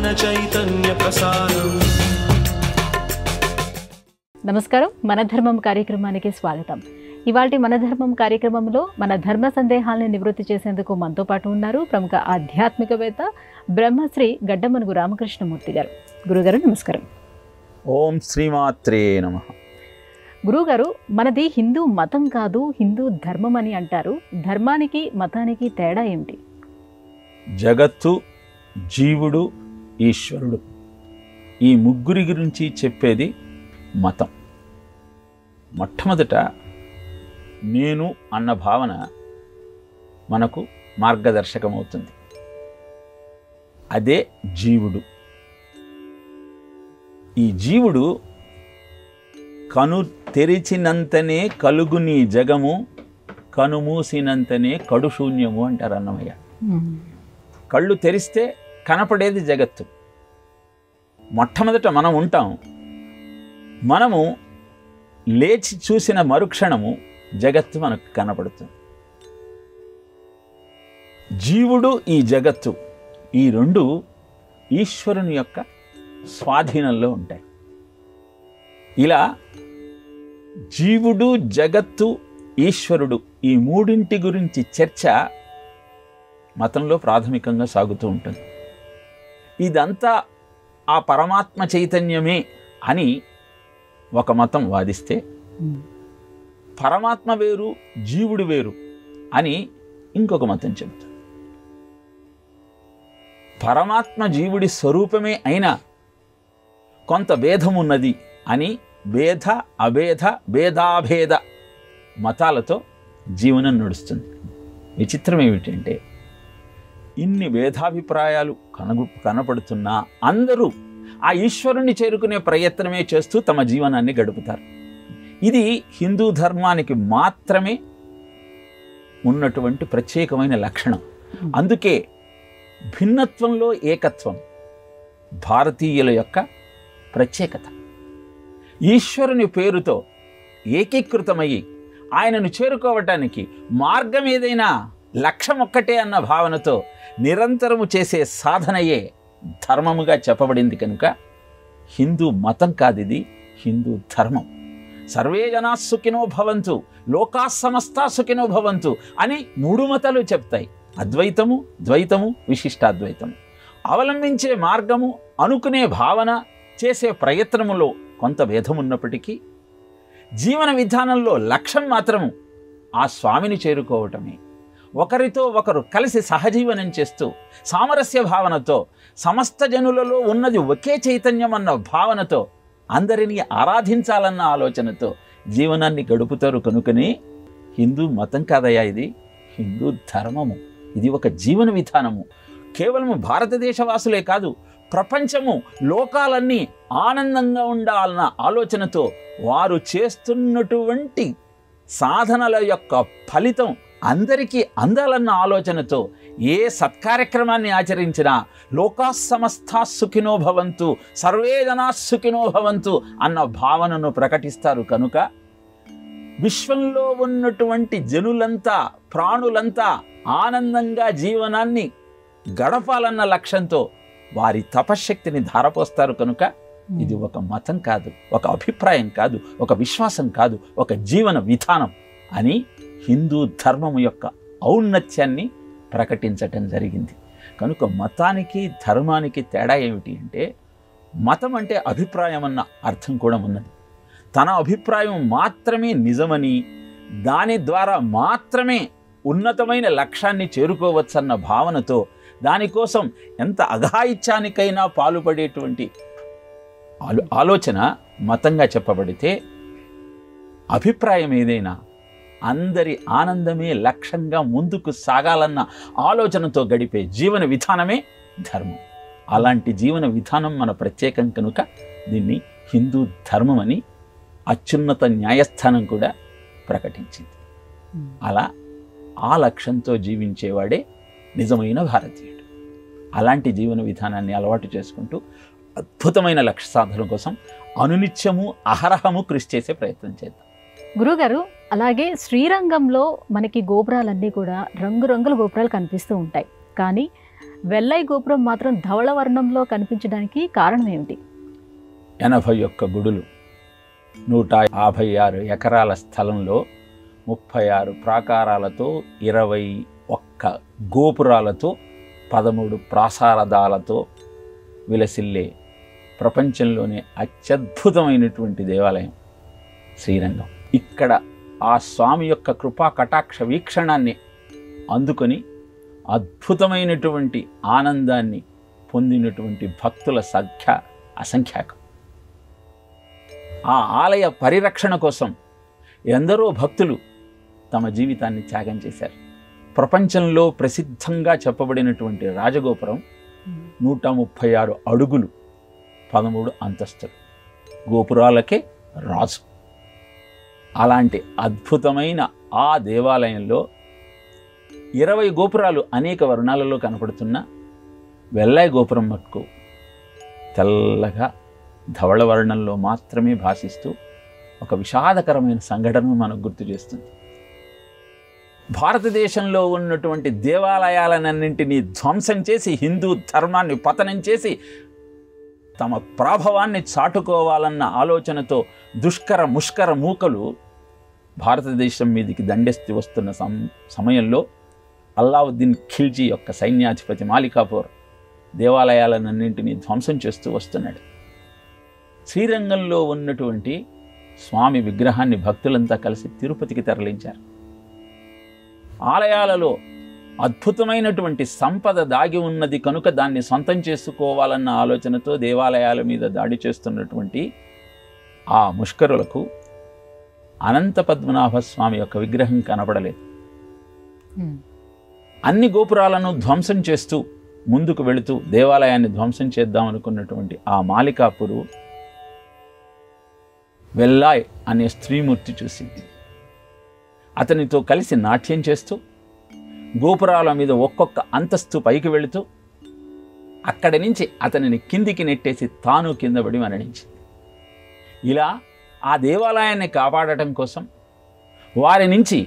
ज्ञान चैतन्य प्रसारम्। నమస్కారం మన ధర్మం కార్యక్రమానికి స్వాగతం. ఇవాల్టి మన ధర్మం కార్యక్రమంలో మన ధర్మ సందేహాలను నివృత్తి చేసేందుకు మనతో పాటు ఉన్నారు ప్రముఖ ఆధ్యాత్మికవేత్త బ్రహ్మశ్రీ గడ్డమనుగు రామకృష్ణమూర్తి గారు. గురుగారు నమస్కారం. ఓం శ్రీమాత్రే నమః. గురుగారు, మనది హిందూ మతం కాదు, హిందూ ధర్మం అని అంటారు. ధర్మానికి మతానికి తేడా ఏమిటి? జగత్తు, జీవుడు, ఈశ్వరుడు, ఈ ముగ్గురి గురించి చెప్పేది మతం. మొట్టమొదట నేను అన్న భావన మనకు మార్గదర్శకమవుతుంది. అదే జీవుడు. ఈ జీవుడు కను తెరిచినంతనే కలుగుని జగము, కనుమూసినంతనే కడుశూన్యము అంటారు అన్నమయ్య. కళ్ళు తెరిస్తే కనపడేది జగత్తు. మొట్టమొదట మనం ఉంటాం. మనము లేచి చూసిన మరుక్షణము జగత్తు మనకు కనపడుతుంది. జీవుడు, ఈ జగత్తు, ఈ రెండు ఈశ్వరుని యొక్క స్వాధీనంలో ఉంటాయి. ఇలా జీవుడు, జగత్తు, ఈశ్వరుడు, ఈ మూడింటి గురించి చర్చ మతంలో ప్రాథమికంగా సాగుతూ ఉంటుంది. ఇదంతా ఆ పరమాత్మ చైతన్యమే అని ఒక మతం వాదిస్తే, పరమాత్మ వేరు, జీవుడు వేరు అని ఇంకొక మతం చెబుతుంది. పరమాత్మ జీవుడి స్వరూపమే అయినా కొంత భేదం ఉన్నది అని భేద, అభేద, భేదాభేద మతాలతో జీవనం నడుస్తుంది. విచిత్రం ఏమిటంటే, ఇన్ని భేదాభిప్రాయాలు కనపడుతున్నా అందరూ ఆ ఈశ్వరుణ్ణి చేరుకునే ప్రయత్నమే చేస్తూ తమ జీవనాన్ని గడుపుతారు. ఇది హిందూ ధర్మానికి మాత్రమే ఉన్నటువంటి ప్రత్యేకమైన లక్షణం. అందుకే భిన్నత్వంలో ఏకత్వం భారతీయుల యొక్క ప్రత్యేకత. ఈశ్వరుని పేరుతో ఏకీకృతమయ్యి ఆయనను చేరుకోవటానికి మార్గం ఏదైనా, లక్ష్యం ఒక్కటే అన్న భావనతో నిరంతరము చేసే సాధనయే ధర్మముగా చెప్పబడింది. కనుక హిందూ మతం కాదిది, హిందూ ధర్మం. సర్వే జనా సుఖినో భవంతు, లోకా సమస్తా సుఖినో భవంతు అని మూడు మతాలు చెప్తాయి. అద్వైతము, ద్వైతము, విశిష్టాద్వైతము. అవలంబించే మార్గము, అనుకునే భావన, చేసే ప్రయత్నములో కొంత భేదం ఉన్నప్పటికీ జీవన విధానంలో లక్ష్యం మాత్రము ఆ స్వామిని చేరుకోవటమే. ఒకరితో ఒకరు కలిసి సహజీవనం చేస్తూ సామరస్య భావనతో, సమస్త జనులలో ఉన్నది ఒకే చైతన్యం అన్న భావనతో, అందరినీ ఆరాధించాలన్న ఆలోచనతో జీవనాన్ని గడుపుతారు. కనుకనే హిందూ మతం కాదయ్యా, ఇది హిందూ ధర్మము. ఇది ఒక జీవన విధానము. కేవలము భారతదేశవాసులే కాదు, ప్రపంచము, లోకాలన్నీ ఆనందంగా ఉండాలన్న ఆలోచనతో వారు చేస్తున్నటువంటి సాధనల యొక్క ఫలితం అందరికీ అందాలన్న ఆలోచనతో ఏ సత్కార్యక్రమాన్ని ఆచరించినా లోకా సమస్తా సుఖినో భవంతు, సర్వే జనా సుఖినో భవంతు అన్న భావనను ప్రకటిస్తారు. కనుక విశ్వంలో ఉన్నటువంటి జనులంతా, ప్రాణులంతా ఆనందంగా జీవనాన్ని గడపాలన్న లక్ష్యంతో వారి తపశ్శక్తిని ధారపోస్తారు. కనుక ఇది ఒక మతం కాదు, ఒక అభిప్రాయం కాదు, ఒక విశ్వాసం కాదు, ఒక జీవన విధానం అని హిందూ ధర్మం యొక్క ఔన్నత్యాన్ని ప్రకటించటం జరిగింది. కనుక మతానికి ధర్మానికి తేడా ఏమిటి అంటే, మతం అంటే అభిప్రాయం అన్న అర్థం కూడా ఉన్నది. తన అభిప్రాయం మాత్రమే నిజమని, దాని ద్వారా మాత్రమే ఉన్నతమైన లక్ష్యాన్ని చేరుకోవచ్చన్న భావనతో, దానికోసం ఎంత అఘాయిత్యానికైనా పాలుపడేటువంటి ఆలోచన మతంగా చెప్పబడితే, అభిప్రాయం ఏదైనా అందరి ఆనందమే లక్ష్యంగా ముందుకు సాగాలన్న ఆలోచనతో గడిపే జీవన విధానమే ధర్మం. అలాంటి జీవన విధానం మన ప్రత్యేకం కనుక దీన్ని హిందూ ధర్మం అని అత్యున్నత న్యాయస్థానం కూడా ప్రకటించింది. అలా ఆ లక్ష్యంతో జీవించేవాడే నిజమైన భారతీయుడు. అలాంటి జీవన విధానాన్ని అలవాటు చేసుకుంటూ అద్భుతమైన లక్ష్య సాధన కోసం అనునిత్యము అహరహము కృషి చేసే ప్రయత్నం చేద్దాం. గురుగారు, అలాగే శ్రీరంగంలో మనకి గోపురాలన్నీ కూడా రంగురంగుల గోపురాలు కనిపిస్తూ ఉంటాయి. కానీ వెల్లై గోపురం మాత్రం ధవళ వర్ణంలో కనిపించడానికి కారణం ఏమిటి? 81 గుడులు, 156 ఎకరాల స్థలంలో 36 ప్రాకారాలతో, 21 గోపురాలతో, 13 ప్రాసారదాలతో విలసిల్లే ప్రపంచంలోనే అత్యద్భుతమైనటువంటి దేవాలయం శ్రీరంగం. ఇక్కడ ఆ స్వామి యొక్క కృపా కటాక్ష వీక్షణాన్ని అందుకొని అద్భుతమైనటువంటి ఆనందాన్ని పొందినటువంటి భక్తుల సంఖ్య అసంఖ్యాకం. ఆ ఆలయ పరిరక్షణ కోసం ఎందరో భక్తులు తమ జీవితాన్ని త్యాగం చేశారు. ప్రపంచంలో ప్రసిద్ధంగా చెప్పబడినటువంటి రాజగోపురం 136 అడుగులు, 13 అంతస్తులు, గోపురాలకే రాజు. అలాంటి అద్భుతమైన ఆ దేవాలయంలో 20 గోపురాలు అనేక వర్ణాలలో కనపడుతున్న వెల్లై గోపురం మట్టుకు తెల్లగా ధవళ వర్ణంలో మాత్రమే భాషిస్తూ ఒక విషాదకరమైన సంఘటన మనకు గుర్తు చేస్తుంది. భారతదేశంలో ఉన్నటువంటి దేవాలయాలన్నింటినీ ధ్వంసం చేసి హిందూ ధర్మాన్ని పతనం చేసి తమ ప్రాభవాన్ని చాటుకోవాలన్న ఆలోచనతో దుష్కర ముష్కర మూకలు భారతదేశం మీదికి దండెత్తి వస్తున్న సమయంలో అల్లావుద్దీన్ ఖిల్జీ యొక్క సైన్యాధిపతి మాలికాపూర్ దేవాలయాలన్నింటినీ ధ్వంసం చేస్తూ వస్తున్నాడు. శ్రీరంగంలో ఉన్నటువంటి స్వామి విగ్రహాన్ని భక్తులంతా కలిసి తిరుపతికి తరలించారు. ఆలయాలలో అద్భుతమైనటువంటి సంపద దాగి ఉన్నది కనుక దాన్ని సొంతం చేసుకోవాలన్న ఆలోచనతో దేవాలయాల మీద దాడి చేస్తున్నటువంటి ఆ ముష్కరులకు అనంత పద్మనాభ స్వామి యొక్క విగ్రహం కనపడలేదు. అన్ని గోపురాలను ధ్వంసం చేస్తూ ముందుకు వెళుతూ దేవాలయాన్ని ధ్వంసం చేద్దాం అనుకున్నటువంటి ఆ మాలికాపురు వెల్లాయ్ అనే స్త్రీమూర్తి చూసింది. అతనితో కలిసి నాట్యం చేస్తూ గోపురాల మీద ఒక్కొక్క అంతస్తు పైకి వెళుతూ అక్కడి నుంచి అతనిని కిందికి నెట్టేసి తాను కింద పడి మరణించింది. ఇలా ఆ దేవాలయాన్ని కాపాడటం కోసం, వారి నుంచి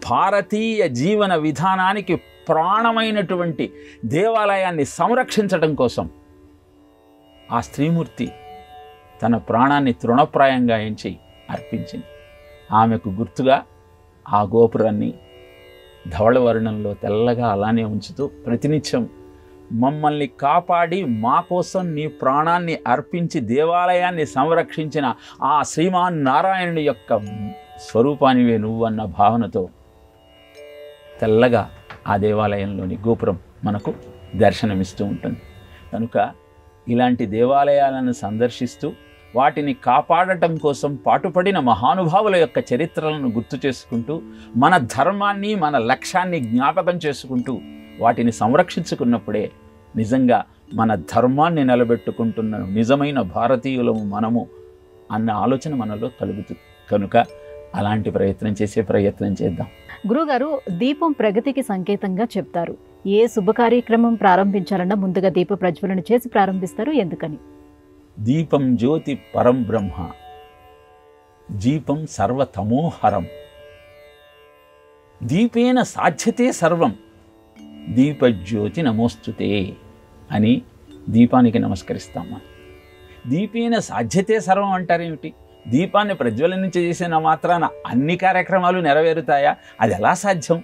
భారతీయ జీవన విధానానికి ప్రాణమైనటువంటి దేవాలయాన్ని సంరక్షించడం కోసం ఆ స్త్రీమూర్తి తన ప్రాణాన్ని తృణప్రాయంగా ఎంచి అర్పించింది. ఆమెకు గుర్తుగా ఆ గోపురాన్ని ధవళ వర్ణంలో తెల్లగా అలానే ఉంచుతూ ప్రతినిత్యం మమ్మల్ని కాపాడి మా కోసం నీ ప్రాణాన్ని అర్పించి దేవాలయాన్ని సంరక్షించిన ఆ శ్రీమాన్ నారాయణుడి యొక్క స్వరూపానివే నువ్వు అన్న భావనతో తెల్లగా ఆ దేవాలయంలోని గోపురం మనకు దర్శనమిస్తూ ఉంటుంది. కనుక ఇలాంటి దేవాలయాలను సందర్శిస్తూ వాటిని కాపాడటం కోసం పాటుపడిన మహానుభావుల యొక్క చరిత్రలను గుర్తు చేసుకుంటూ మన ధర్మాన్ని మన లక్ష్యాన్ని జ్ఞాపకం చేసుకుంటూ వాటిని సంరక్షించుకున్నప్పుడే నిజంగా మన ధర్మాన్ని నిలబెట్టుకుంటున్న నిజమైన భారతీయులము మనము అన్న ఆలోచన మనలో కలుగుతుంది. కనుక అలాంటి ప్రయత్నం చేద్దాం. గురుగారు, దీపం ప్రగతికి సంకేతంగా చెప్తారు. ఏ శుభ కార్యక్రమం ప్రారంభించాలన్నా ముందుగా దీప ప్రజ్వలన చేసి ప్రారంభిస్తారు, ఎందుకని? దీపం జ్యోతి పరం బ్రహ్మ, దీపం సర్వతమోహరం, దీపేన సాధ్యతే సర్వం, దీపజ్యోతి నమోస్తుతే అని దీపానికి నమస్కరిస్తామా. దీపేన సాధ్యతే సర్వం అంటారేమిటి? దీపాన్ని ప్రజ్వలనించి చేసిన మాత్రాన అన్ని కార్యక్రమాలు నెరవేరుతాయా? అది ఎలా సాధ్యం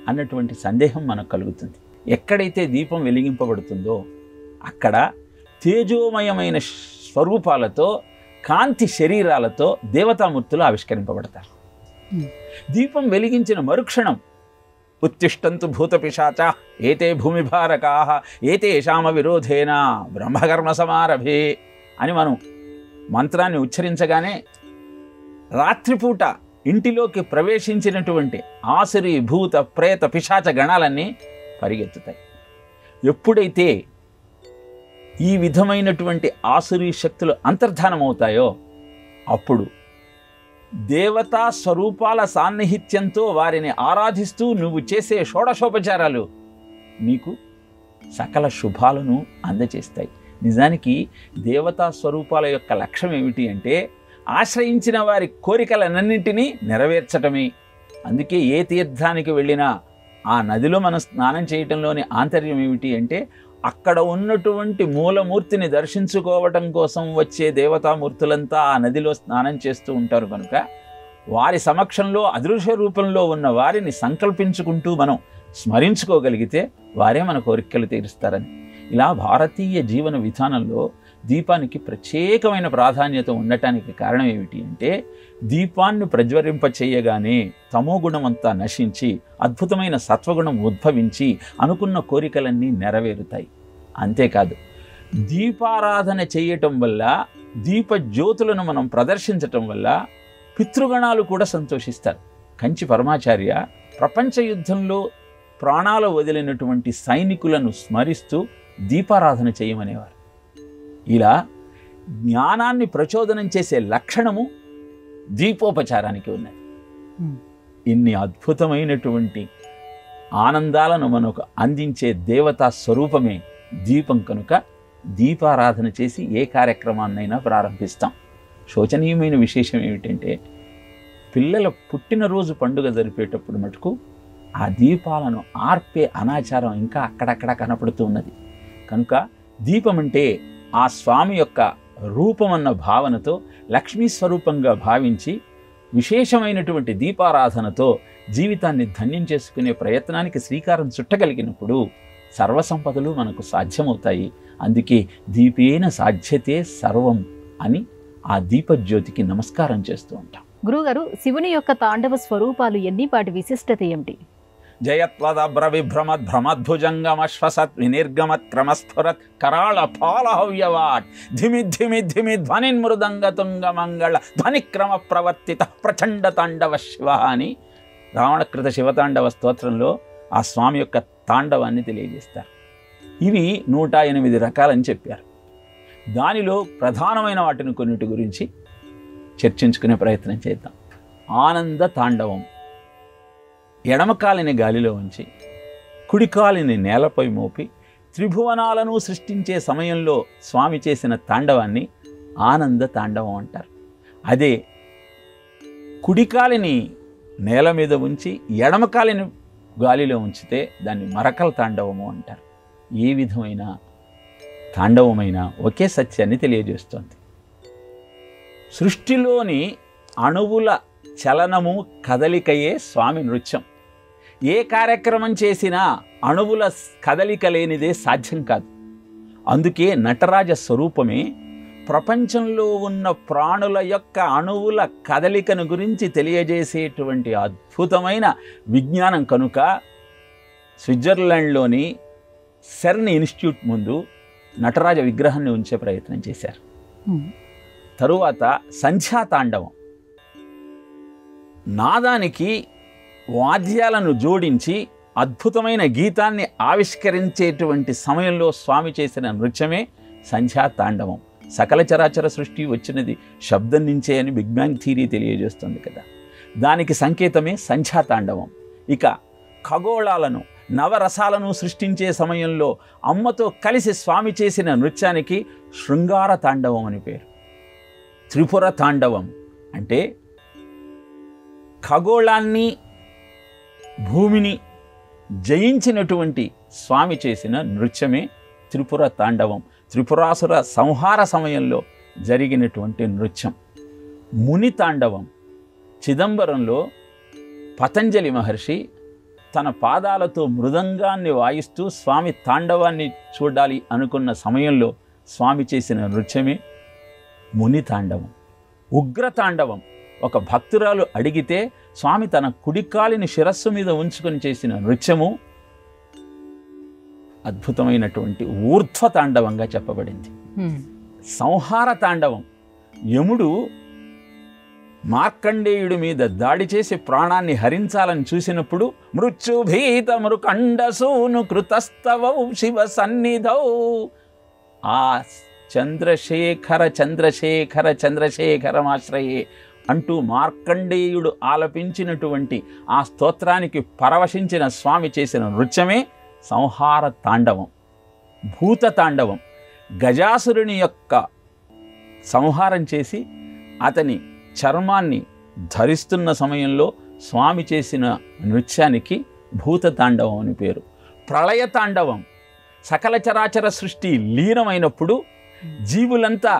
అన్నటువంటి సందేహం మనకు కలుగుతుంది. ఎక్కడైతే దీపం వెలిగింపబడుతుందో అక్కడ తేజోమయమైన స్వరూపాలతో, కాంతి శరీరాలతో దేవతామూర్తులు ఆవిష్కరింపబడతారు. దీపం వెలిగించిన మరుక్షణం ఉత్తిష్టంతు భూతపిశాచ ఏతే భూమిభారకా ఏతేషామ విరోధేన బ్రహ్మకర్మ సమారభే అని మనం మంత్రాన్ని ఉచ్చరించగానే రాత్రిపూట ఇంటిలోకి ప్రవేశించినటువంటి ఆసురి భూత ప్రేత పిశాచ గణాలన్నీ పరిగెత్తుతాయి. ఎప్పుడైతే ఈ విధమైనటువంటి ఆసురీ శక్తులు అంతర్ధానమవుతాయో అప్పుడు దేవతా స్వరూపాల సాన్నిహిత్యంతో వారిని ఆరాధిస్తూ నువ్వు చేసే షోడశోపచారాలు నీకు సకల శుభాలను అందజేస్తాయి. నిజానికి దేవతా స్వరూపాల యొక్క లక్ష్యం ఏమిటి అంటే ఆశ్రయించిన వారి కోరికలన్నింటినీ నెరవేర్చటమే. అందుకే ఏ తీర్థానికి వెళ్ళినా ఆ నదిలో మనం స్నానం చేయటంలోని ఆంతర్యం ఏమిటి అంటే అక్కడ ఉన్నటువంటి మూలమూర్తిని దర్శించుకోవటం కోసం వచ్చే దేవతామూర్తులంతా ఆ నదిలో స్నానం చేస్తూ ఉంటారు కనుక వారి సమక్షంలో అదృశ్య రూపంలో ఉన్న వారిని సంకల్పించుకుంటూ మనం స్మరించుకోగలిగితే వారే మన కోరికలు తీరుస్తారని. ఇలా భారతీయ జీవన విధానంలో దీపానికి ప్రత్యేకమైన ప్రాధాన్యత ఉండటానికి కారణం ఏమిటి అంటే దీపాన్ని ప్రజ్వరింప చేయగానే తమోగుణం అంతా నశించి అద్భుతమైన సత్వగుణం ఉద్భవించి అనుకున్న కోరికలన్నీ నెరవేరుతాయి. అంతేకాదు దీపారాధన చేయటం వల్ల దీప జ్యోతులను మనం ప్రదర్శించటం వల్ల పితృగణాలు కూడా సంతోషిస్తారు. కంచి పరమాచార్య ప్రపంచ యుద్ధంలో ప్రాణాలు వదిలినటువంటి సైనికులను స్మరిస్తూ దీపారాధన చేయమనేవారు. ఇలా జ్ఞానాన్ని ప్రచోదనం చేసే లక్షణము దీపోపచారానికి ఉన్నది. ఇన్ని అద్భుతమైనటువంటి ఆనందాలను మనకు అందించే దేవతా స్వరూపమే దీపం కనుక దీపారాధన చేసి ఏ కార్యక్రమాన్నైనా ప్రారంభిస్తాం. శోచనీయమైన విశేషం ఏమిటంటే పిల్లల పుట్టినరోజు పండుగ జరిపేటప్పుడు మటుకు ఆ దీపాలను ఆర్పే అనాచారం ఇంకా అక్కడక్కడ కనపడుతూ ఉన్నది. కనుక దీపం అంటే ఆ స్వామి యొక్క రూపమన్న భావనతో లక్ష్మీ స్వరూపంగా భావించి విశేషమైనటువంటి దీపారాధనతో జీవితాన్ని ధన్యం చేసుకునే ప్రయత్నానికి శ్రీకారం చుట్టగలిగినప్పుడు సర్వసంపదలు మనకు సాధ్యమవుతాయి. అందుకే దీపేన సాధ్యతే సర్వం అని ఆ దీపజ్యోతికి నమస్కారం చేస్తూ ఉంటాం. గురుగారు, శివుని యొక్క తాండవ స్వరూపాలు ఎన్ని, వాటి విశిష్టత ఏమిటి? జయత్వదభ్రవిభ్రమద్ భ్రమద్భుజంగమశ్వసత్ వినిర్గమత్ క్రమస్ఫురత్ కరాళ పాలహవ్యవాట్ ధిమి ధ్వనిన్మృదంగతుంగ మంగళ ధ్వనిక్రమ ప్రవర్తిత ప్రచండ తాండవ శివ అని రావణకృత శివతాండవ స్తోత్రంలో ఆ స్వామి యొక్క తాండవాన్ని తెలియజేస్తారు. ఇవి 108 రకాలని చెప్పారు. దానిలో ప్రధానమైన వాటిని కొన్నిటి గురించి చర్చించుకునే ప్రయత్నం చేద్దాం. ఆనంద తాండవం. ఎడమకాలిని గాలిలో ఉంచి కుడికాలిని నేలపై మోపి త్రిభువనాలను సృష్టించే సమయంలో స్వామి చేసిన తాండవాన్ని ఆనంద తాండవం అంటారు. అదే కుడికాలిని నేల మీద ఉంచి ఎడమకాలిని గాలిలో ఉంచితే దాన్ని మరకల తాండవము అంటారు. ఏ విధమైన తాండవమైన ఒకే సత్యాన్ని తెలియజేస్తోంది. సృష్టిలోని అణువుల చలనము కదలికయే స్వామి నృత్యం. ఏ కార్యక్రమం చేసినా అణువుల కదలిక లేనిదే సాధ్యం కాదు. అందుకే నటరాజ స్వరూపమే ప్రపంచంలో ఉన్న ప్రాణుల యొక్క అణువుల కదలికను గురించి తెలియజేసేటువంటి అద్భుతమైన విజ్ఞానం కనుక స్విట్జర్లాండ్లోని సెర్న్ ఇన్స్టిట్యూట్ ముందు నటరాజ విగ్రహాన్ని ఉంచే ప్రయత్నం చేశారు. తరువాత సంధ్యాతాండవం. నాదానికి వాద్యాలను జోడించి అద్భుతమైన గీతాన్ని ఆవిష్కరించేటువంటి సమయంలో స్వామి చేసిన నృత్యమే సంధ్యాతాండవం. సకల చరాచర సృష్టి వచ్చినది శబ్దం నుంచే అని బిగ్ బ్యాంగ్ థియరీ తెలియజేస్తుంది కదా. దానికి సంకేతమే సంధ్యాతాండవం. ఇక ఖగోళాలను నవరసాలను సృష్టించే సమయంలో అమ్మతో కలిసి స్వామి చేసిన నృత్యానికి శృంగార తాండవం అని పేరు. త్రిపుర తాండవం అంటే ఖగోళాన్ని భూమిని జయించినటువంటి స్వామి చేసిన నృత్యమే త్రిపుర తాండవం. త్రిపురాసుర సంహార సమయంలో జరిగినటువంటి నృత్యం. ముని తాండవం. చిదంబరంలో పతంజలి మహర్షి తన పాదాలతో మృదంగాన్ని వాయిస్తూ స్వామి తాండవాన్ని చూడాలి అనుకున్న సమయంలో స్వామి చేసిన నృత్యమే ముని తాండవం. ఉగ్రతాండవం. ఒక భక్తురాలు అడిగితే స్వామి తన కుడికాలిని శిరస్సు మీద ఉంచుకొని చేసిన నృత్యము అద్భుతమైనటువంటి ఊర్ధ్వ తాండవంగా చెప్పబడింది. సంహార తాండవం. యముడు మార్కండేయుడి మీద దాడి చేసి ప్రాణాన్ని హరించాలని చూసినప్పుడు మృత్యుభీత మృకండసూను కృతస్తవౌ శివ సన్నిధౌ ఆ చంద్రశేఖర చంద్రశేఖర చంద్రశేఖరమాశ్రయే అంటూ మార్కండేయుడు ఆలపించినటువంటి ఆ స్తోత్రానికి పరవశించిన స్వామి చేసిన నృత్యమే సంహార తాండవం. భూత తాండవం. గజాసురుని యొక్క సంహారం చేసి అతని చర్మాన్ని ధరిస్తున్న సమయంలో స్వామి చేసిన నృత్యానికి భూతతాండవం అని పేరు. ప్రళయ తాండవం, సకల చరాచర సృష్టి లీనమైనప్పుడు జీవులంతా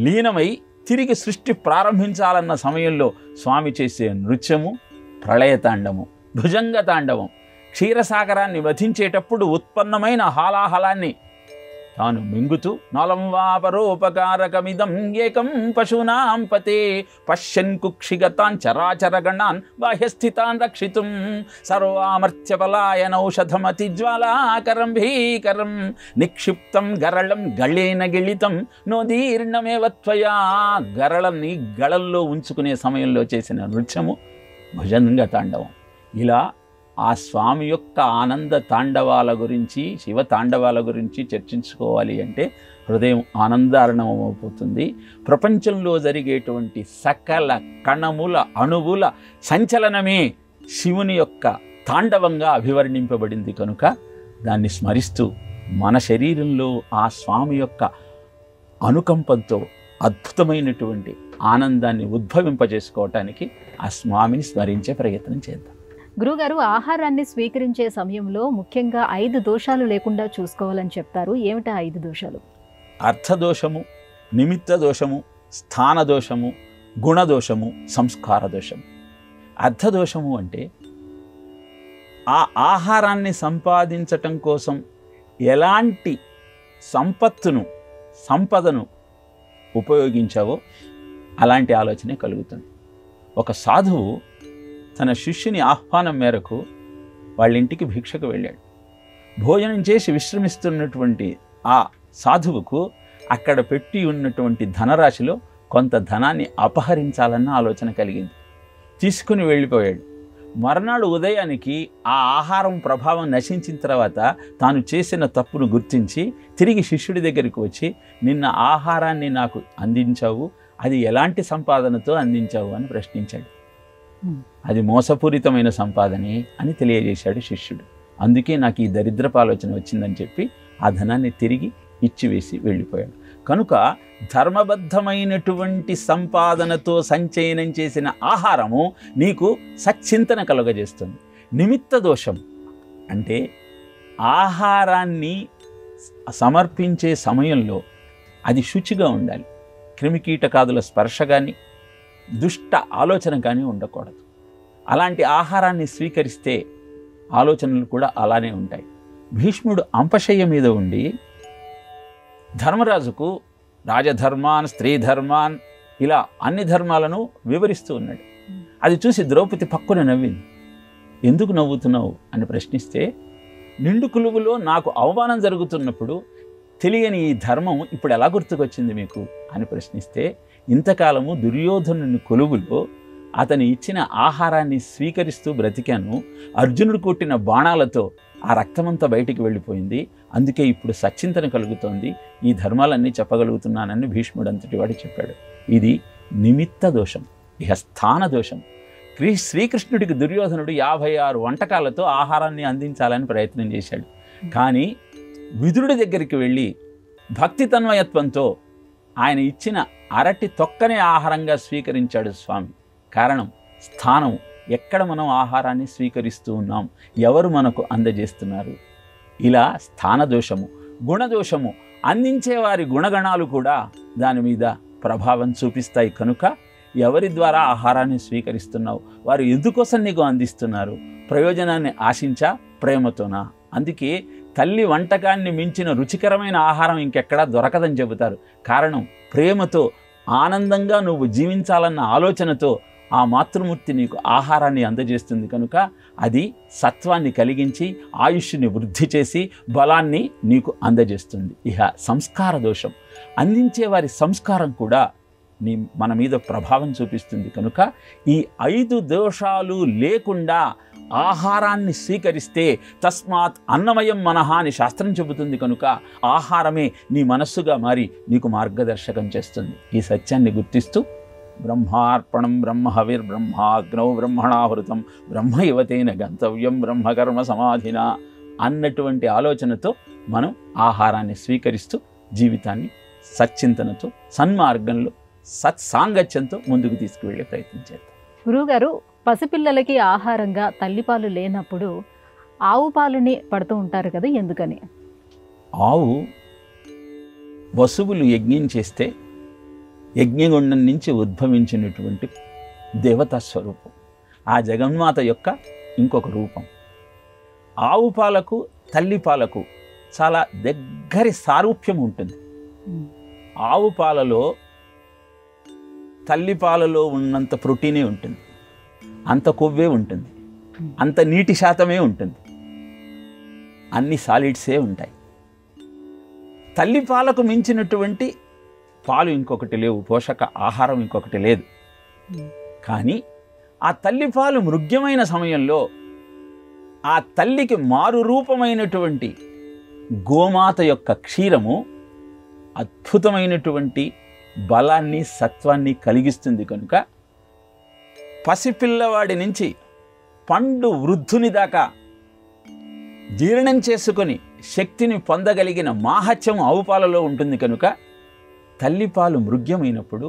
లీనమై తిరిగి సృష్టి ప్రారంభించాలన్న సమయంలో స్వామి చేసే నృత్యము ప్రళయ తాండవం. భుజంగ తాండవం, క్షీరసాగరాన్ని వధించేటప్పుడు ఉత్పన్నమైన హాలాహలాన్ని తాను మింగుతూ నలం వాపరోపకారకమిదం ఏకం పశూనాం పతే పశ్యన్ కుక్షిగతాన్ చరాచరగణాన్ బాహ్యస్థితాన్ రక్షితుం సర్వామర్త్యపలాయనౌషధమతి జ్వాలాకరం భీకరం నిక్షిప్తం గరళం గళేన గిళితం నోదీర్ణమేవ త్వయా. గరళని గళల్లో ఉంచుకునే సమయంలో చేసిన నృత్యము భుజంగ తాండవం. ఇలా ఆ స్వామి యొక్క ఆనంద తాండవాల గురించి, శివ తాండవాల గురించి చర్చించుకోవాలి అంటే హృదయం ఆనందారణమైపోతుంది. ప్రపంచంలో జరిగేటువంటి సకల కణముల అణువుల సంచలనమే శివుని యొక్క తాండవంగా అభివర్ణింపబడింది కనుక దాన్ని స్మరిస్తూ మన శరీరంలో ఆ స్వామి యొక్క అనుకంపంతో అద్భుతమైనటువంటి ఆనందాన్ని ఉద్భవింపజేసుకోవటానికి ఆ స్వామిని స్మరించే ప్రయత్నం చేద్దాం. గురుగారు, ఆహారాన్ని స్వీకరించే సమయంలో ముఖ్యంగా 5 దోషాలు లేకుండా చూసుకోవాలని చెప్తారు. ఏమిటా 5 దోషాలు? అర్థదోషము, నిమిత్త దోషము, స్థాన దోషము, గుణదోషము, సంస్కార దోషము. అర్థదోషము అంటే ఆ ఆహారాన్ని సంపాదించటం కోసం ఎలాంటి సంపదను ఉపయోగించావో అలాంటి ఆలోచనే కలుగుతుంది. ఒక సాధువు తన శిష్యుని ఆహ్వానం మేరకు వాళ్ళ ఇంటికి భిక్షకు వెళ్ళాడు. భోజనం చేసి విశ్రమిస్తున్నటువంటి ఆ సాధువుకు అక్కడ పెట్టి ఉన్నటువంటి ధనరాశిలో కొంత ధనాన్ని అపహరించాలన్న ఆలోచన కలిగింది. తీసుకుని వెళ్ళిపోయాడు. మర్నాడు ఉదయానికి ఆ ఆహారం ప్రభావం నశించిన తర్వాత తాను చేసిన తప్పును గుర్తించి తిరిగి శిష్యుడి దగ్గరికి వచ్చి, నిన్న ఆహారాన్ని నాకు అందించావు, అది ఎలాంటి సంపాదనతో అందించావు అని ప్రశ్నించాడు. అది మోసపూరితమైన సంపాదనే అని తెలియజేశాడు శిష్యుడు. అందుకే నాకు ఈ దరిద్రపు ఆలోచన వచ్చిందని చెప్పి ఆ ధనాన్ని తిరిగి ఇచ్చివేసి వెళ్ళిపోయాడు. కనుక ధర్మబద్ధమైనటువంటి సంపాదనతో సంచయనం చేసిన ఆహారము నీకు సచ్చింతన కలుగజేస్తుంది. నిమిత్త దోషం అంటే ఆహారాన్ని సమర్పించే సమయంలో అది శుచిగా ఉండాలి. క్రిమికీటకాదుల స్పర్శ కానీ దుష్ట ఆలోచన కానీ ఉండకూడదు. అలాంటి ఆహారాన్ని స్వీకరిస్తే ఆలోచనలు కూడా అలానే ఉంటాయి. భీష్ముడు అంపశయ్య మీద ఉండి ధర్మరాజుకు రాజధర్మాన్, స్త్రీ ధర్మాన్, ఇలా అన్ని ధర్మాలను వివరిస్తూ ఉన్నాడు. అది చూసి ద్రౌపది పక్కున నవ్వింది. ఎందుకు నవ్వుతున్నావు అని ప్రశ్నిస్తే, నిండు కొలువులో నాకు అవమానం జరుగుతున్నప్పుడు తెలియని ఈ ధర్మం ఇప్పుడు ఎలా గుర్తుకొచ్చింది మీకు అని ప్రశ్నిస్తే, ఇంతకాలము దుర్యోధనుని కొలువులో అతని ఇచ్చిన ఆహారాన్ని స్వీకరిస్తూ బ్రతికాను. అర్జునుడు కొట్టిన బాణాలతో ఆ రక్తమంతా బయటికి వెళ్ళిపోయింది. అందుకే ఇప్పుడు సచ్చింతన కలుగుతోంది. ఈ ధర్మాలన్నీ చెప్పగలుగుతున్నానని భీష్ముడు అంతటి వాడు చెప్పాడు. ఇది నిమిత్త దోషం. ఇక స్థాన దోషం. శ్రీకృష్ణుడికి దుర్యోధనుడు 56 వంటకాలతో ఆహారాన్ని అందించాలని ప్రయత్నం చేశాడు. కానీ విదురుడి దగ్గరికి వెళ్ళి భక్తి తన్మయత్వంతో ఆయన ఇచ్చిన అరటి తొక్కనే ఆహారంగా స్వీకరించాడు స్వామి. కారణం స్థానం. ఎక్కడ మనం ఆహారాన్ని స్వీకరిస్తూ ఉన్నాం, ఎవరు మనకు అందజేస్తున్నారు. ఇలా స్థాన దోషము. గుణదోషము, అందించేవారి గుణగణాలు కూడా దాని మీద ప్రభావం చూపిస్తాయి. కనుక ఎవరి ద్వారా ఆహారాన్ని స్వీకరిస్తున్నావు, వారు ఎందుకోసం నీకు అందిస్తున్నారు, ప్రయోజనాన్ని ఆశించా ప్రేమతోనా? అందుకే తల్లి వంటకాన్ని మించిన రుచికరమైన ఆహారం ఇంకెక్కడా దొరకదని చెబుతారు. కారణం ప్రేమతో, ఆనందంగా నువ్వు జీవించాలన్న ఆలోచనతో ఆ మాతృమూర్తి నీకు ఆహారాన్ని అందజేస్తుంది. కనుక అది సత్వాన్ని కలిగించి ఆయుష్ని వృద్ధి చేసి బలాన్ని నీకు అందజేస్తుంది. ఇహ సంస్కార దోషం. అందించేవారి సంస్కారం కూడా మన మీద ప్రభావం చూపిస్తుంది. కనుక ఈ 5 దోషాలు లేకుండా ఆహారాన్ని స్వీకరిస్తే తస్మాత్ అన్నమయం మనః అని శాస్త్రం చెబుతుంది. కనుక ఆహారమే నీ మనస్సుగా మారి నీకు మార్గదర్శకం చేస్తుంది. ఈ సత్యాన్ని గుర్తిస్తూ బ్రహ్మార్పణం బ్రహ్మహవిర్ బ్రహ్మాగ్నౌ బ్రహ్మణాహృతం బ్రహ్మ యువతేన గంతవ్యం బ్రహ్మకర్మ సమాధిన అన్నటువంటి ఆలోచనతో మనం ఆహారాన్ని స్వీకరిస్తూ జీవితాన్ని సచ్చింతనతో, సన్మార్గంలో, సత్సాంగత్యంతో ముందుకు తీసుకువెళ్ళే ప్రయత్నం చేద్దాం. గురువుగారు, పసిపిల్లలకి ఆహారంగా తల్లిపాలు లేనప్పుడు ఆవు పాలని పడుతూ ఉంటారు కదా, ఎందుకని? ఆవు వసువులు యజ్ఞం చేస్తే యజ్ఞగుండం నుంచి ఉద్భవించినటువంటి దేవతా స్వరూపం, ఆ జగన్మాత యొక్క ఇంకొక రూపం. ఆవు పాలకు తల్లి పాలకు చాలా దగ్గరి సారూప్యం ఉంటుంది. ఆవు పాలలో తల్లి పాలలో ఉన్నంత ప్రోటీనే ఉంటుంది, అంత కొవ్వే ఉంటుంది, అంత నీటి శాతమే ఉంటుంది, అన్ని సాలిడ్సే ఉంటాయి. తల్లి పాలకు మించినటువంటి పాలు ఇంకొకటి లేవు, పోషక ఆహారం ఇంకొకటి లేదు. కానీ ఆ తల్లి పాలు మృగ్యమైన సమయంలో ఆ తల్లికి మారు రూపమైనటువంటి గోమాత యొక్క క్షీరము అద్భుతమైనటువంటి బలాన్ని సత్వాన్ని కలిగిస్తుంది. కనుక పసిపిల్లవాడి నుంచి పండు వృద్ధుని దాకా జీర్ణం చేసుకొని శక్తిని పొందగలిగిన మాహత్యం ఆవు పాలలో ఉంటుంది. కనుక తల్లిపాలు మృగ్యమైనప్పుడు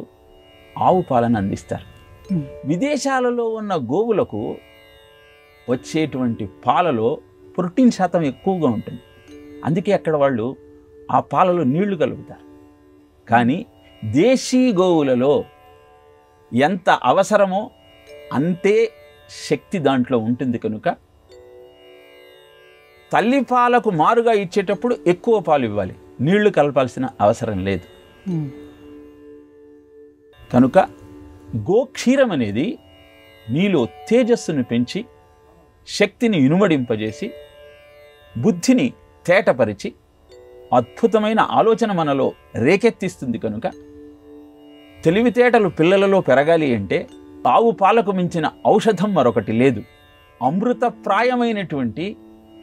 ఆవు పాలను అందిస్తారు. విదేశాలలో ఉన్న గోవులకు వచ్చేటువంటి పాలలో ప్రోటీన్ శాతం ఎక్కువగా ఉంటుంది, అందుకే అక్కడ వాళ్ళు ఆ పాలలో నీళ్లు కలుపుతారు. కానీ దేశీ గోవులలో ఎంత అవసరమో అంతే శక్తి దాంట్లో ఉంటుంది. కనుక తల్లి పాలకు మారుగా ఇచ్చేటప్పుడు ఎక్కువ పాలు ఇవ్వాలి, నీళ్లు కలపాల్సిన అవసరం లేదు. కనుక గోక్షీరం అనేది నీలో తేజస్సును పెంచి శక్తిని ఇనుమడింపజేసి బుద్ధిని తేటపరిచి అద్భుతమైన ఆలోచన మనలో రేకెత్తిస్తుంది. కనుక తెలివితేటలు పిల్లలలో పెరగాలి అంటే ఆవు పాలకు మించిన ఔషధం మరొకటి లేదు. అమృతప్రాయమైనటువంటి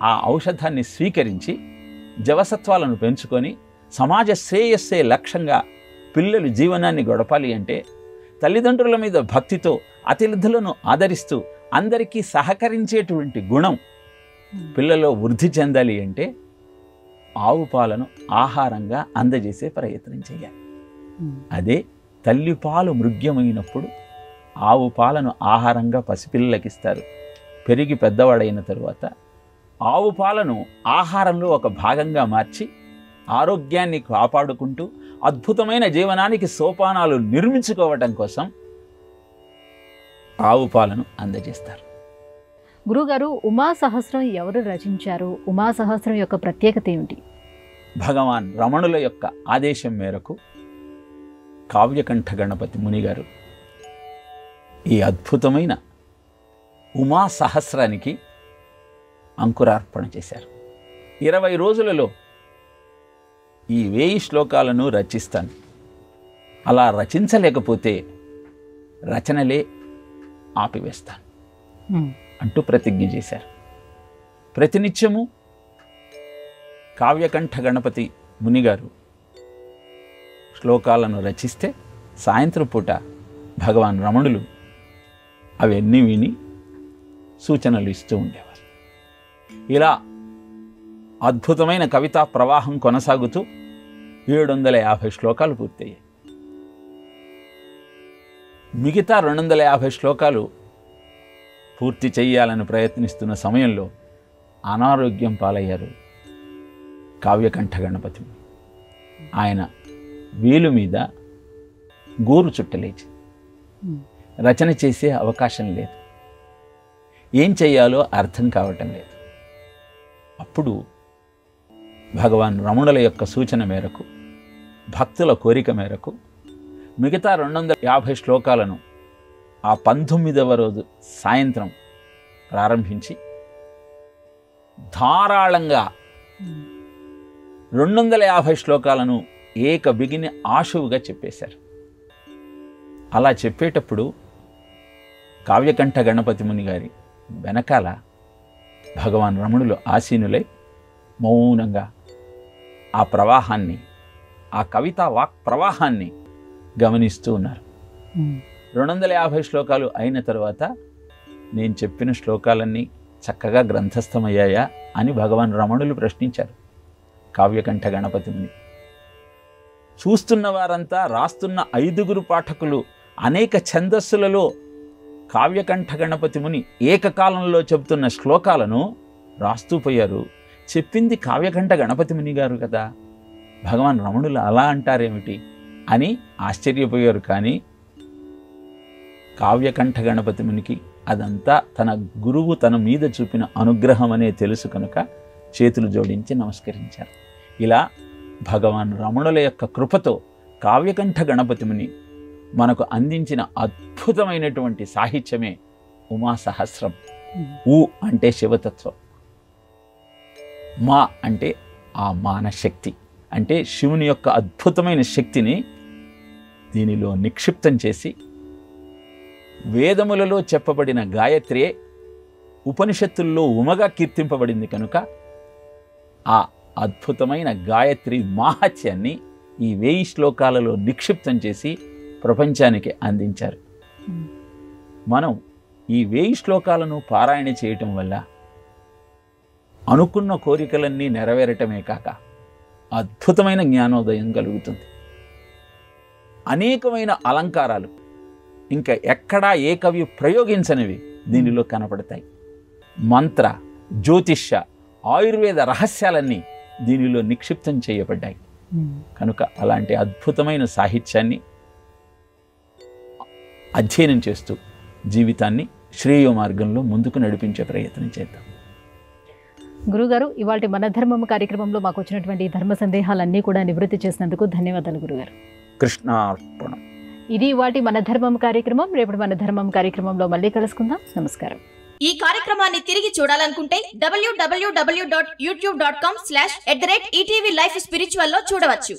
ఆ ఔషధాన్ని స్వీకరించి జవసత్వాలను పెంచుకొని సమాజ శ్రేయస్సే లక్ష్యంగా పిల్లలు జీవనాన్ని గడపాలి అంటే తల్లిదండ్రుల మీద భక్తితో అతిథులను ఆదరిస్తూ అందరికీ సహకరించేటువంటి గుణం పిల్లలో వృద్ధి చెందాలి అంటే ఆవు పాలను ఆహారంగా అందజేసే ప్రయత్నం చేయాలి. అదే తల్లిపాలు మృగ్యమైనప్పుడు ఆవు పాలను ఆహారంగా పసిపిల్లలకి ఇస్తారు. పెరిగి పెద్దవాడైన తరువాత ఆవు పాలను ఆహారంలో ఒక భాగంగా మార్చి ఆరోగ్యాన్ని కాపాడుకుంటూ అద్భుతమైన జీవనానికి సోపానాలు నిర్మించుకోవటం కోసం ఆవు పాలను అందజేస్తారు. గురుగారు, ఉమా సహస్రం ఎవరు రచించారు? ఉమా సహస్రం యొక్క ప్రత్యేకత ఏమిటి? భగవాన్ రమణుల యొక్క ఆదేశం మేరకు కావ్యకంఠ గణపతి మునిగారు ఈ అద్భుతమైన ఉమా సహస్రానికి అంకురార్పణ చేశారు. 20 రోజులలో ఈ 1000 శ్లోకాలను రచిస్తాను, అలా రచించలేకపోతే రచనలే ఆపివేస్తాను అంటూ ప్రతిజ్ఞ చేశారు. ప్రతినిత్యము కావ్యకంఠ గణపతి మునిగారు శ్లోకాలను రచిస్తే సాయంత్రం పూట భగవాన్ రమణులు అవన్నీ విని సూచనలు ఇస్తూ ఉండేవారు. ఇలా అద్భుతమైన కవితా ప్రవాహం కొనసాగుతూ 750 శ్లోకాలు పూర్తయ్యాయి. మిగతా 250 శ్లోకాలు పూర్తి చేయాలని ప్రయత్నిస్తున్న సమయంలో అనారోగ్యం పాలయ్యారు కావ్యకంఠ గణపతి. ఆయన వేలు మీద గోరు చుట్టలేచి రచన చేసే అవకాశం లేదు, ఏం చెయ్యాలో అర్థం కావటం లేదు. అప్పుడు భగవాన్ రమణుల యొక్క సూచన మేరకు, భక్తుల కోరిక మేరకు మిగతా 250 శ్లోకాలను ఆ 19వ రోజు సాయంత్రం ప్రారంభించి ధారాళంగా 250 శ్లోకాలను ఏక బిగిని ఆశువుగా చెప్పేశారు. అలా చెప్పేటప్పుడు కావ్యకంఠ గణపతి ముని గారి వెనకాల భగవాన్ రమణులు ఆసీనులై మౌనంగా ఆ ప్రవాహాన్ని, ఆ కవితా వాక్ ప్రవాహాన్ని గమనిస్తూ ఉన్నారు. 250 శ్లోకాలు అయిన తర్వాత నేను చెప్పిన శ్లోకాలన్నీ చక్కగా గ్రంథస్థమయ్యాయా అని భగవాన్ రమణులు ప్రశ్నించారు కావ్యకంఠ గణపతి ముని. చూస్తున్న వారంతా, రాస్తున్న 5గురు పాఠకులు అనేక ఛందస్సులలో కావ్యకంఠ గణపతి ముని ఏకకాలంలో చెబుతున్న శ్లోకాలను రాస్తూ పోయారు. చెప్పింది కావ్యకంఠ గణపతి ముని గారు కదా, భగవాన్ రమణులు అలా అంటారేమిటి అని ఆశ్చర్యపోయారు. కానీ కావ్యకంఠ గణపతి మునికి అదంతా తన గురువు తన మీద చూపిన అనుగ్రహం అనే తెలుసు కనుక చేతులు జోడించి నమస్కరించారు. ఇలా భగవాన్ రమణుల యొక్క కృపతో కావ్యకంఠ గణపతి ముని మనకు అందించిన అద్భుతమైనటువంటి సాహిత్యమే ఉమా సహస్రం. ఉ అంటే శివతత్వం, మా అంటే ఆ మానశక్తి, అంటే శివుని యొక్క అద్భుతమైన శక్తిని దీనిలో నిక్షిప్తం చేసి వేదములలో చెప్పబడిన గాయత్రియే ఉపనిషత్తుల్లో ఉమగా కీర్తింపబడింది కనుక ఆ అద్భుతమైన గాయత్రి మాహాత్యాన్ని ఈ 1000 శ్లోకాలలో నిక్షిప్తం చేసి ప్రపంచానికి అందించారు. మనం ఈ 1000 శ్లోకాలను పారాయణ చేయటం వల్ల అనుకున్న కోరికలన్నీ నెరవేరటమే కాక అద్భుతమైన జ్ఞానోదయం కలుగుతుంది. అనేకమైన అలంకారాలు ఇంకా ఎక్కడా ఏ కవి ప్రయోగించనివి దీనిలో కనపడతాయి. మంత్ర, జ్యోతిష్య, ఆయుర్వేద రహస్యాలన్నీ దీనిలో నిక్షిప్తం చేయబడ్డాయి కనుక అలాంటి అద్భుతమైన సాహిత్యాన్ని అధ్యయనం చేస్తూ జీవితాన్ని శ్రేయో మార్గంలో ముందుకు నడిపించే ప్రయత్నం చేద్దాం. గురుగారు, ఇవాళ మన ధర్మం కార్యక్రమంలో మాకు వచ్చినటువంటి ధర్మ సందేహాలన్నీ కూడా నివృత్తి చేసినందుకు ధన్యవాదాలు గురుగారు. కృష్ణార్పణం. ఇది ఇవాళ మన ధర్మం కార్యక్రమం. రేపు మన ధర్మం కార్యక్రమంలో మళ్ళీ కలుసుకుందాం. నమస్కారం. ఈ కార్యక్రమాన్ని తిరిగి చూడాలనుకుంటే www.youtube.com/@ETV Life Spiritual లో చూడవచ్చు.